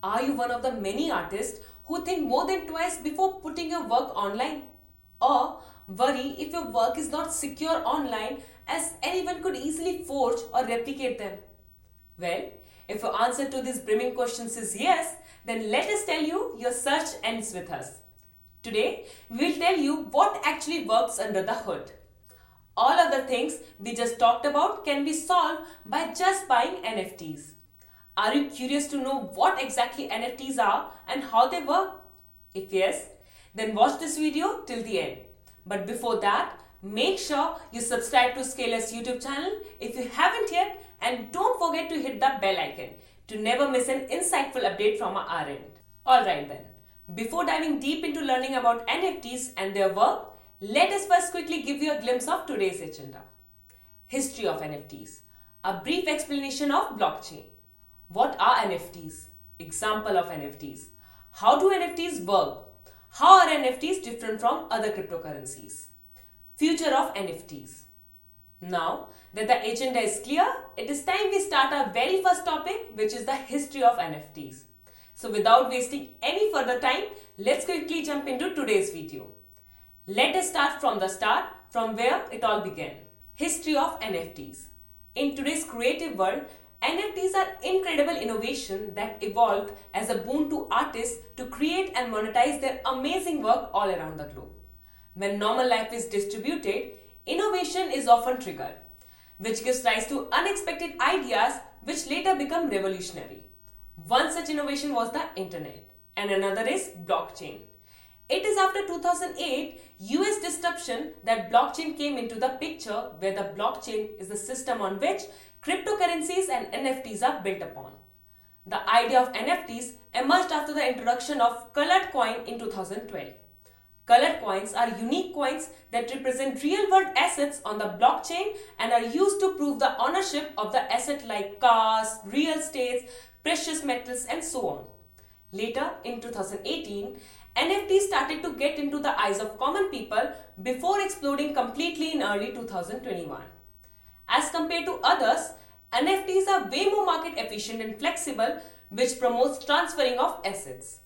Are you one of the many artists who think more than twice before putting your work online? Or worry if your work is not secure online as anyone could easily forge or replicate them? Well, if your answer to these brimming questions is yes, then let us tell you your search ends with us. Today, we will tell you what actually works under the hood. All of the things we just talked about can be solved by just buying NFTs. Are you curious to know what exactly NFTs are and how they work? If yes, then watch this video till the end. But before that, make sure you subscribe to Scalar's YouTube channel if you haven't yet, and don't forget to hit the bell icon to never miss an insightful update from our end. Alright then, before diving deep into learning about NFTs and their work, let us first quickly give you a glimpse of today's agenda. History of NFTs. A brief explanation of blockchain. What are NFTs? Example of NFTs. How do NFTs work? How are NFTs different from other cryptocurrencies? Future of NFTs. Now that the agenda is clear, it is time we start our very first topic, which is the history of NFTs. So without wasting any further time, let's quickly jump into today's video. Let us start from the start, from where it all began. History of NFTs. In today's creative world, NFTs are incredible innovation that evolved as a boon to artists to create and monetize their amazing work all around the globe. When normal life is distributed, innovation is often triggered, which gives rise to unexpected ideas which later become revolutionary. One such innovation was the internet, and another is blockchain. It is after 2008 US disruption that blockchain came into the picture, where the blockchain is the system on which cryptocurrencies and NFTs are built upon. The idea of NFTs emerged after the introduction of colored coin in 2012. Colored coins are unique coins that represent real-world assets on the blockchain and are used to prove the ownership of the asset like cars, real estates, precious metals, and so on. Later, in 2018, NFTs started to get into the eyes of common people before exploding completely in early 2021. As compared to others, NFTs are way more market efficient and flexible, which promotes transferring of assets.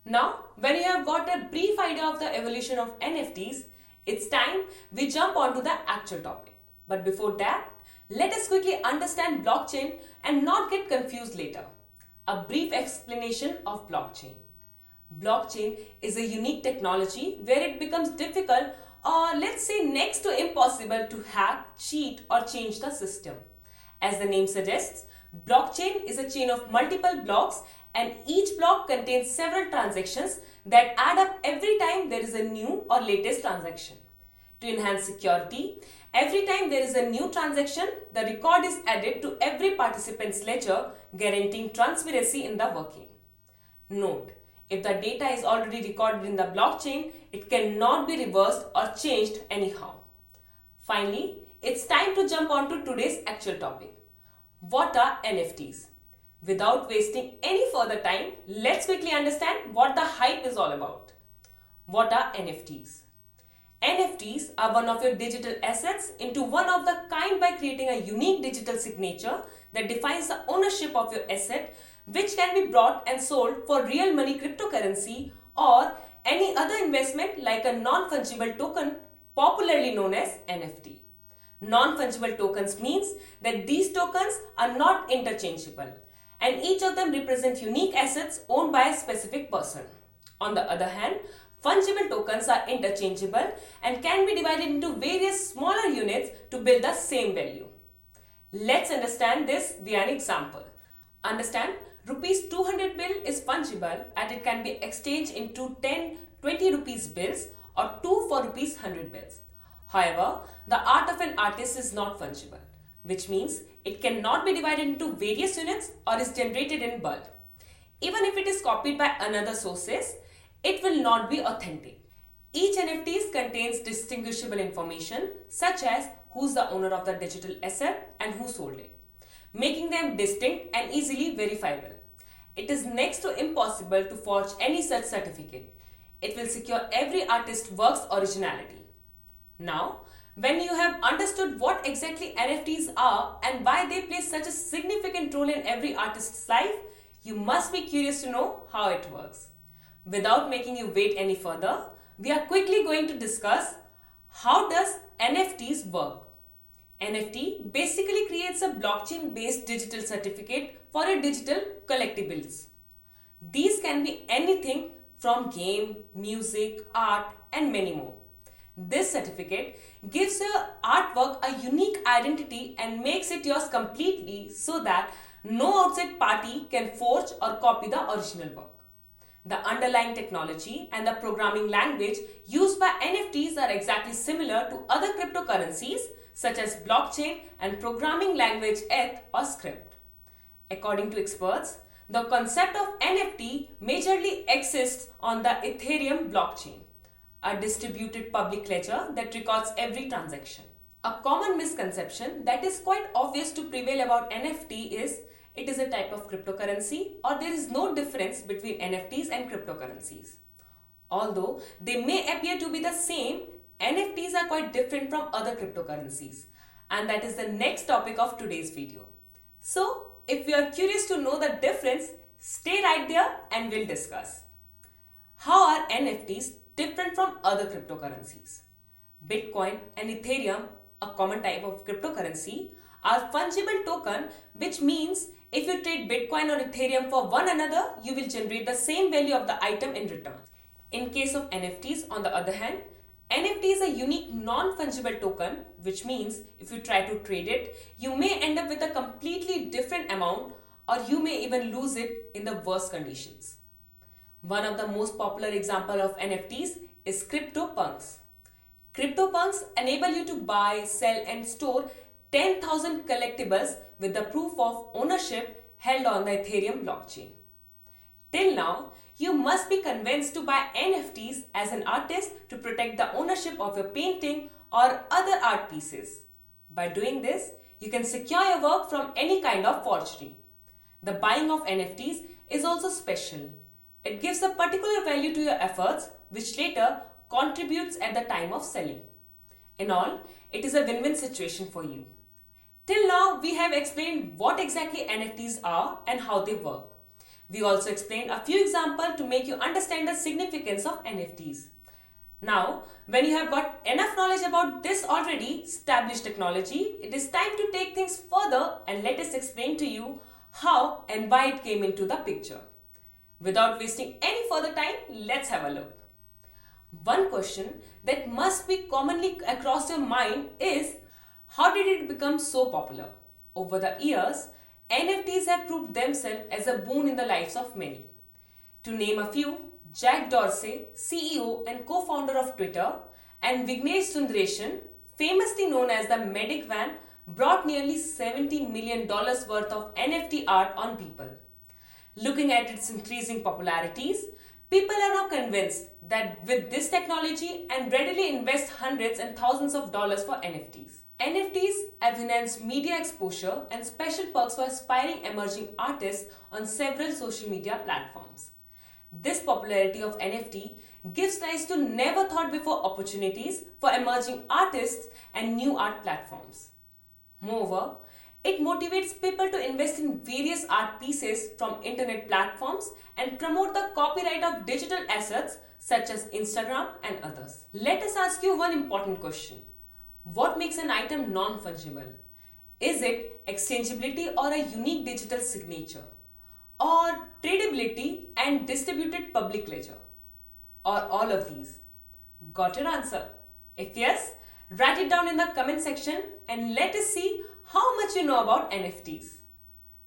Now, when you have got a brief idea of the evolution of NFTs, it's time we jump onto the actual topic. But before that, let us quickly understand blockchain and not get confused later. A brief explanation of blockchain. Blockchain is a unique technology where it becomes difficult, or let's say next to impossible, to hack, cheat, or change the system. As the name suggests, blockchain is a chain of multiple blocks, and each block contains several transactions that add up every time there is a new or latest transaction. To enhance security, every time there is a new transaction, the record is added to every participant's ledger, guaranteeing transparency in the working. Note: if the data is already recorded in the blockchain, it cannot be reversed or changed anyhow. Finally, it's time to jump on to today's actual topic. What are NFTs? Without wasting any further time, let's quickly understand what the hype is all about. What are NFTs? NFTs are one of your digital assets into one of the kind by creating a unique digital signature that defines the ownership of your asset, which can be bought and sold for real money, cryptocurrency, or any other investment like a non-fungible token, popularly known as NFT. Non-fungible tokens means that these tokens are not interchangeable, and each of them represent unique assets owned by a specific person. On the other hand, fungible tokens are interchangeable and can be divided into various smaller units to build the same value. Let's understand this via an example. Understand, rupees 200 bill is fungible and it can be exchanged into 10, 20 rupees bills or 2 for rupees 100 bills. However, the art of an artist is not fungible, which means it cannot be divided into various units or is generated in bulk. Even if it is copied by another sources, it will not be authentic. Each NFT contains distinguishable information such as who's the owner of the digital asset and who sold it, making them distinct and easily verifiable. It is next to impossible to forge any such certificate. It will secure every artist's work's originality. Now, when you have understood what exactly NFTs are and why they play such a significant role in every artist's life, you must be curious to know how it works. Without making you wait any further, we are quickly going to discuss how does NFTs work. NFT basically creates a blockchain based digital certificate for a digital collectibles. These can be anything from game, music, art and many more. This certificate gives your artwork a unique identity and makes it yours completely so that no outside party can forge or copy the original work. The underlying technology and the programming language used by NFTs are exactly similar to other cryptocurrencies such as blockchain and programming language ETH or Script. According to experts, the concept of NFT majorly exists on the Ethereum blockchain, a distributed public ledger that records every transaction. A common misconception that is quite obvious to prevail about NFT is it is a type of cryptocurrency or there is no difference between NFTs and cryptocurrencies. Although they may appear to be the same, NFTs are quite different from other cryptocurrencies, and that is the next topic of today's video. So, if you are curious to know the difference, stay right there and we'll discuss. How are NFTs different from other cryptocurrencies? Bitcoin and Ethereum, a common type of cryptocurrency, are fungible token, which means if you trade Bitcoin or Ethereum for one another, you will generate the same value of the item in return. In case of NFTs, on the other hand, NFT is a unique non-fungible token, which means if you try to trade it, you may end up with a completely different amount or you may even lose it in the worst conditions. One of the most popular example of NFTs is CryptoPunks. CryptoPunks enable you to buy, sell and store 10,000 collectibles with the proof of ownership held on the Ethereum blockchain. Till now, you must be convinced to buy NFTs as an artist to protect the ownership of your painting or other art pieces. By doing this, you can secure your work from any kind of forgery. The buying of NFTs is also special. It gives a particular value to your efforts, which later contributes at the time of selling. In all, it is a win-win situation for you. Till now, we have explained what exactly NFTs are and how they work. We also explained a few examples to make you understand the significance of NFTs. Now, when you have got enough knowledge about this already established technology, it is time to take things further and let us explain to you how and why it came into the picture. Without wasting any further time, let's have a look. One question that must be commonly across your mind is, how did it become so popular? Over the years, NFTs have proved themselves as a boon in the lives of many. To name a few, Jack Dorsey, CEO and co-founder of Twitter, and Vignesh Sundaresan, famously known as the Medic Van, brought nearly $70 million worth of NFT art on people. Looking at its increasing popularities, people are now convinced that with this technology and readily invest hundreds and thousands of dollars for NFTs. NFTs have enhanced media exposure and special perks for aspiring emerging artists on several social media platforms. This popularity of NFT gives rise to never thought before opportunities for emerging artists and new art platforms. Moreover, it motivates people to invest in various art pieces from internet platforms and promote the copyright of digital assets such as Instagram and others. Let us ask you one important question. What makes an item non-fungible? Is it exchangeability or a unique digital signature? Or tradability and distributed public ledger? Or all of these? Got your answer? If yes, write it down in the comment section and let us see how much you know about NFTs.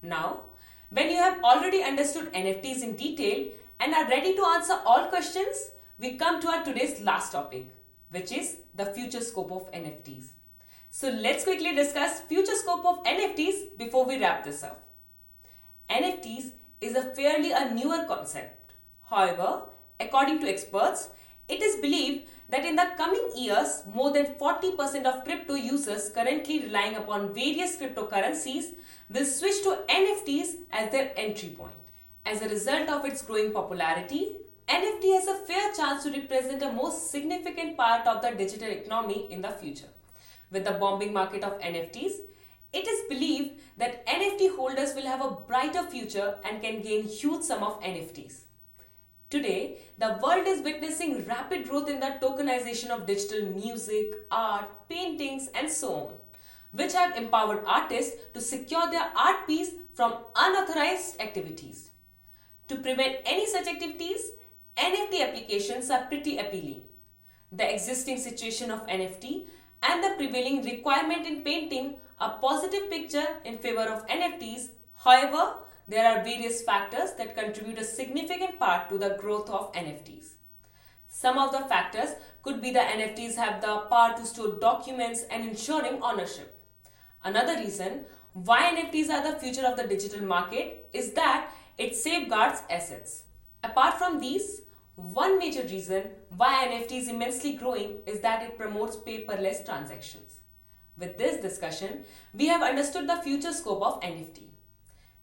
Now, when you have already understood NFTs in detail and are ready to answer all questions, we come to our today's last topic, which is the future scope of NFTs. So let's quickly discuss future scope of NFTs before we wrap this up. NFTs is a newer concept. However, according to experts, it is believed that in the coming years, more than 40% of crypto users currently relying upon various cryptocurrencies will switch to NFTs as their entry point. As a result of its growing popularity, NFT has a fair chance to represent a most significant part of the digital economy in the future. With the booming market of NFTs, It is believed that NFT holders will have a brighter future and can gain huge sum of NFTs. Today, the world is witnessing rapid growth in the tokenization of digital music, art, paintings, and so on, which have empowered artists to secure their art piece from unauthorized activities. To prevent any such activities, NFT applications are pretty appealing. The existing situation of NFT and the prevailing requirement in painting a positive picture in favor of NFTs. However, there are various factors that contribute a significant part to the growth of NFTs. Some of the factors could be the NFTs have the power to store documents and ensuring ownership. Another reason why NFTs are the future of the digital market is that it safeguards assets. Apart from these, one major reason why NFT is immensely growing is that it promotes paperless transactions. With this discussion, we have understood the future scope of NFT.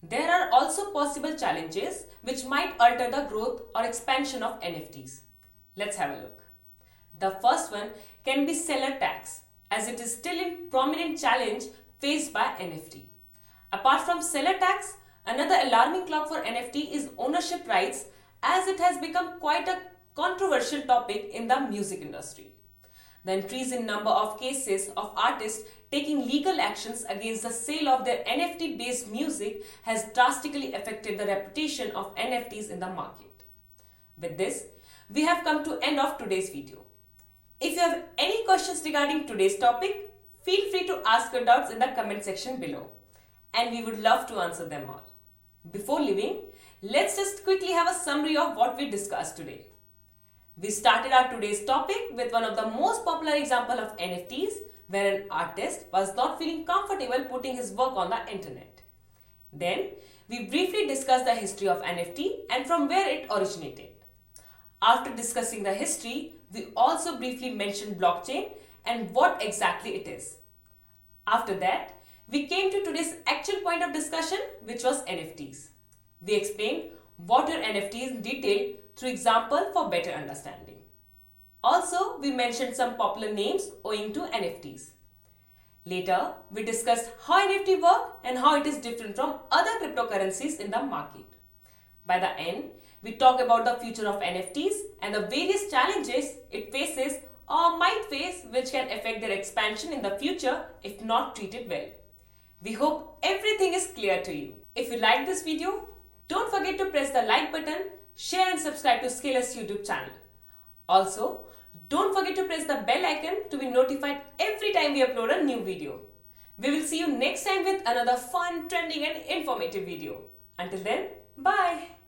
There are also possible challenges which might alter the growth or expansion of NFTs. Let's have a look. The first one can be seller tax, as it is still a prominent challenge faced by NFT. Apart from seller tax, another alarming clock for NFT is ownership rights, as it has become quite a controversial topic in the music industry. The increase in number of cases of artists taking legal actions against the sale of their NFT-based music has drastically affected the reputation of NFTs in the market. With this, we have come to end of today's video. If you have any questions regarding today's topic, feel free to ask your doubts in the comment section below, and we would love to answer them all. Before leaving, let's just quickly have a summary of what we discussed today. We started our today's topic with one of the most popular example of NFTs, where an artist was not feeling comfortable putting his work on the internet. Then, we briefly discussed the history of NFT and from where it originated. After discussing the history, we also briefly mentioned blockchain and what exactly it is. After that, we came to today's actual point of discussion, which was NFTs. We explained what are NFTs in detail through example for better understanding. Also, we mentioned some popular names owing to NFTs. Later, we discussed how NFT work and how it is different from other cryptocurrencies in the market. By the end, we talk about the future of NFTs and the various challenges it faces or might face, which can affect their expansion in the future if not treated well. We hope everything is clear to you. If you like this video, don't forget to press the like button, share and subscribe to Scalers YouTube channel. Also, don't forget to press the bell icon to be notified every time we upload a new video. We will see you next time with another fun, trending and informative video. Until then, bye.